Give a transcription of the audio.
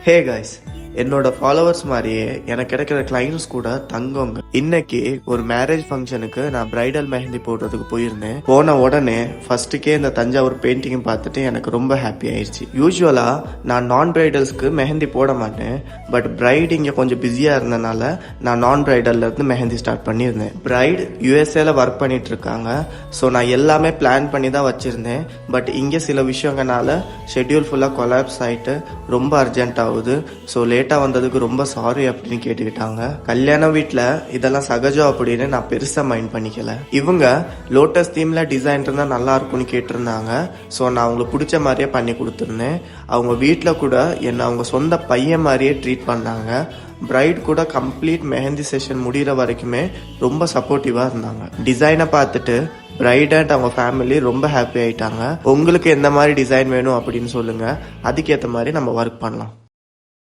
Hey guys, என்னோட followers மாதிரியே எனக்கு கிடைக்கிற கிளைண்ட்ஸ் கூட தங்கங்க. இன்னைக்கு ஒரு மேரேஜ் ஃபங்க்ஷனுக்கு நான் பிரைடல் மெஹந்தி போடுறதுக்கு போயிருந்தேன். போன உடனே ஃபர்ஸ்ட்டுக்கே இந்த தஞ்சாவூர் பெயிண்டிங் பார்த்துட்டு எனக்கு ரொம்ப ஹாப்பி ஆயிடுச்சு. யூஸ்வலா நான் நான் பிரைடல்ஸ்க்கு மெஹந்தி போட மாட்டேன், பட் பிரைட் இங்கே கொஞ்சம் பிஸியா இருந்தனால நான் நான் பிரைடல்ல இருந்து மெஹந்தி ஸ்டார்ட் பண்ணியிருந்தேன். பிரைட் யூஎஸ்ஏல ஒர்க் பண்ணிட்டு இருக்காங்க. ஸோ நான் எல்லாமே பிளான் பண்ணி தான் வச்சிருந்தேன். பட் இங்கே சில விஷயங்கனால ஷெட்யூல் ஃபுல்லாக கொலாப்ஸ் ஆயிட்டு ரொம்ப அர்ஜென்ட் ஆகுது. ஸோ லேட்டாக வந்ததுக்கு ரொம்ப சாரி அப்படின்னு கேட்டுக்கிட்டாங்க. கல்யாண வீட்டில் இதெல்லாம் சகஜம் அப்படின்னு நான் பெருசாக மைண்ட் பண்ணிக்கல. இவங்க லோட்டஸ் தீம்ல டிசைன் இருந்தால் நல்லா இருக்கும்னு கேட்டிருந்தாங்க. ஸோ நான் அவங்களுக்கு பிடிச்ச மாதிரியே பண்ணி கொடுத்துருந்தேன். அவங்க வீட்டில் கூட என்னை அவங்க சொந்த பையன் மாதிரியே ட்ரீட் பண்ணாங்க. பிரைட் கூட கம்ப்ளீட் மெஹந்தி செஷன் முடிகிற வரைக்குமே ரொம்ப சப்போர்ட்டிவாக இருந்தாங்க. டிசைனை பார்த்துட்டு பிரைட் அண்ட் அவங்க ஃபேமிலி ரொம்ப ஹாப்பி ஆயிட்டாங்க. உங்களுக்கு எந்த மாதிரி டிசைன் வேணும் அப்படின்னு சொல்லுங்க, அதுக்கேற்ற மாதிரி நம்ம ஒர்க் பண்ணலாம்.